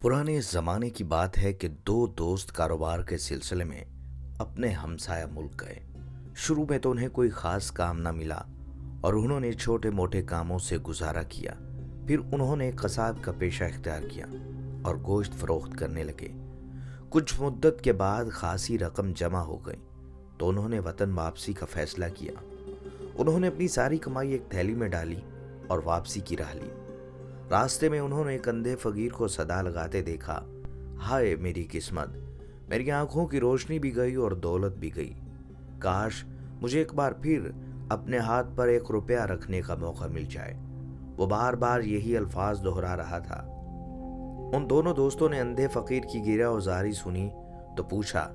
पुराने ज़माने की बात है कि दो दोस्त कारोबार के सिलसिले में अपने हमसाया मुल्क गए। शुरू में तो उन्हें कोई ख़ास काम न मिला और उन्होंने छोटे मोटे कामों से गुजारा किया। फिर उन्होंने कसाब का पेशा इख्तियार किया और गोश्त फ़रोख्त करने लगे। कुछ मुद्दत के बाद खासी रकम जमा हो गई तो उन्होंने वतन वापसी का फ़ैसला किया। उन्होंने अपनी सारी कमाई एक थैली में डाली और वापसी की राह ली। रास्ते में उन्होंने एक अंधे फकीर को सदा लगाते देखा, हाय मेरी किस्मत, मेरी आंखों की रोशनी भी गई और दौलत भी गई। काश मुझे एक बार फिर अपने हाथ पर 1 रुपया रखने का मौका मिल जाए। वो बार बार यही अल्फाज दोहरा रहा था। उन दोनों दोस्तों ने अंधे फकीर की गिरफ्तारी सुनी तो पूछा,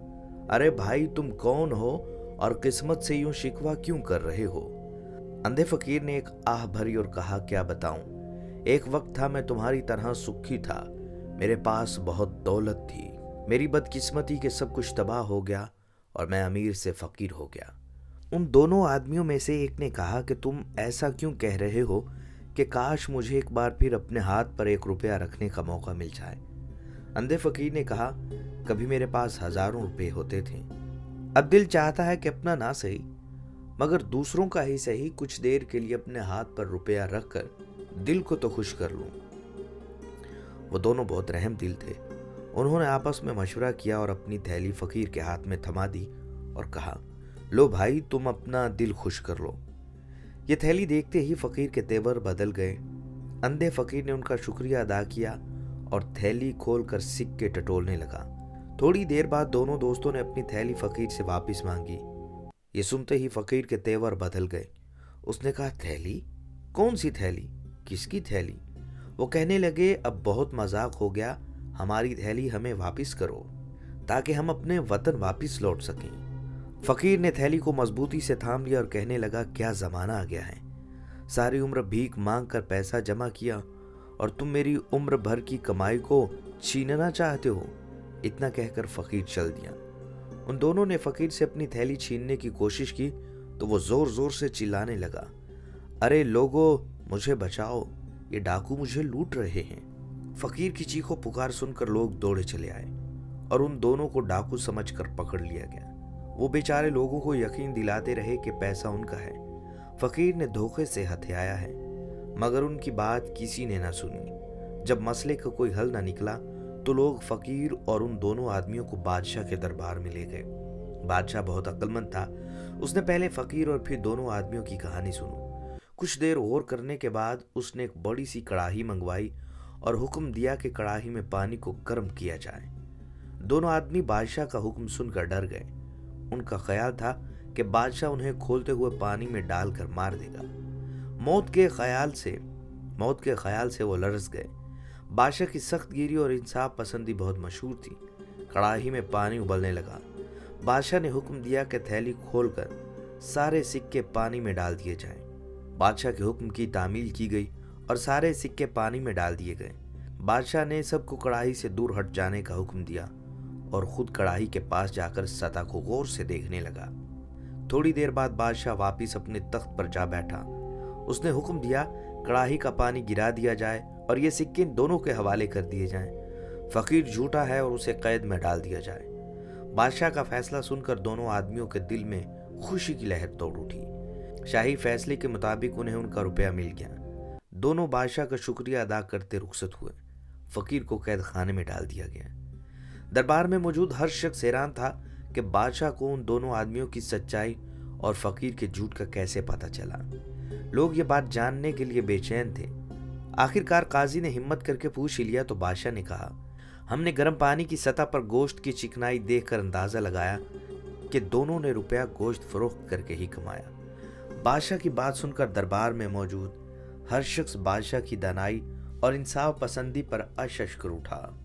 अरे भाई तुम कौन हो और किस्मत से यूं शिकवा क्यों कर रहे हो? अंधे फकीर ने एक आह भरी और कहा, क्या बताऊं, एक वक्त था मैं तुम्हारी तरह सुखी था, मेरे पास बहुत दौलत थी। मेरी बदकिस्मती के सब कुछ तबाह हो गया और मैं अमीर से फकीर हो गया। उन दोनों आदमियों में से एक ने कहा कि तुम ऐसा क्यों कह रहे हो कि काश मुझे एक बार फिर अपने हाथ पर 1 रुपया रखने का मौका मिल जाए। अंधे फकीर ने कहा, कभी मेरे पास हजारों रुपए होते थे, अब दिल चाहता है कि अपना ना सही मगर दूसरों का ही सही कुछ देर के लिए अपने हाथ पर रुपया रखकर दिल को तो खुश कर लूं। वो दोनों बहुत रहम दिल थे। उन्होंने आपस में मशवरा किया और अपनी थैली फकीर के हाथ में थमा दी और कहा, लो भाई तुम अपना दिल खुश कर लो। ये थैली देखते ही फकीर के तेवर बदल गए। अंधे फकीर ने उनका शुक्रिया अदा किया और थैली खोलकर सिक्के टटोलने लगा। थोड़ी देर बाद दोनों दोस्तों ने अपनी थैली फकीर से वापस मांगी। ये सुनते ही फकीर के तेवर बदल गए। उसने कहा, थैली? कौन सी थैली? किसकी थैली? वो कहने लगे, अब बहुत मजाक हो गया, हमारी थैली हमें वापस करो ताकि हम अपने वतन वापस लौट सकें। फकीर ने थैली को मजबूती से थाम लिया और कहने लगा, क्या जमाना आ गया है, सारी उम्र भीख मांग कर पैसा जमा किया और तुम मेरी उम्र भर की कमाई को छीनना चाहते हो। इतना कहकर फकीर चल दिया। उन दोनों ने फकीर से अपनी थैली छीनने की कोशिश की तो वो जोर जोर से चिल्लाने लगा, अरे लोगो मुझे बचाओ, ये डाकू मुझे लूट रहे हैं। फकीर की चीखों पुकार सुनकर लोग दौड़े चले आए और उन दोनों को डाकू समझकर पकड़ लिया गया। वो बेचारे लोगों को यकीन दिलाते रहे कि पैसा उनका है, फकीर ने धोखे से हथियाया है, मगर उनकी बात किसी ने ना सुनी। जब मसले का कोई हल ना निकला तो लोग फकीर और उन दोनों आदमियों को बादशाह के दरबार में ले गए। बादशाह बहुत अक्लमंद था। उसने पहले फकीर और फिर दोनों आदमियों की कहानी सुनी। कुछ देर गौर करने के बाद उसने एक बड़ी सी कड़ाही मंगवाई और हुक्म दिया कि कड़ाही में पानी को गर्म किया जाए। दोनों आदमी बादशाह का हुक्म सुनकर डर गए। उनका ख्याल था कि बादशाह उन्हें खोलते हुए पानी में डालकर मार देगा। मौत के ख्याल से वो लरस गए। बादशाह की सख्त गिरी और इंसाफ पसंदी बहुत मशहूर थी। कड़ाही में पानी उबलने लगा। बादशाह ने हुक्म दिया कि थैली खोलकर सारे सिक्के पानी में डाल दिए जाएं। बादशाह के हुक्म की तामील की गई और सारे सिक्के पानी में डाल दिए गए। बादशाह ने सबको कड़ाही से दूर हट जाने का हुक्म दिया और खुद कड़ाही के पास जाकर सतह को गौर से देखने लगा। थोड़ी देर बाद बादशाह वापिस अपने तख्त पर जा बैठा। उसने हुक्म दिया, कड़ाही का पानी गिरा दिया जाए और ये सिक्के दोनों के हवाले कर दिए जाएं। फकीर झूठा है और उसे कैद में डाल दिया जाए। बादशाह का फैसला सुनकर दोनों आदमियों के दिल में खुशी की लहर दौड़ उठी। शाही फैसले के मुताबिक उन्हें उनका रुपया मिल गया। दोनों बादशाह का शुक्रिया अदा करते रुखसत हुए। फकीर को कैद खाने में डाल दिया गया। दरबार में मौजूद हर शख्स हैरान था कि बादशाह को उन दोनों आदमियों की सच्चाई और फकीर के झूठ का कैसे पता चला। लोग ये बात जानने के लिए बेचैन थे। आखिरकार काजी ने हिम्मत करके पूछ ही लिया तो बादशाह ने कहा, हमने गर्म पानी की सतह पर गोश्त की चिकनाई देखकर अंदाजा लगाया कि दोनों ने रुपया गोश्त फरोख्त करके ही कमाया। बादशाह की बात सुनकर दरबार में मौजूद हर शख्स बादशाह की दानाई और इंसाफ पसंदी पर अशश कर उठा।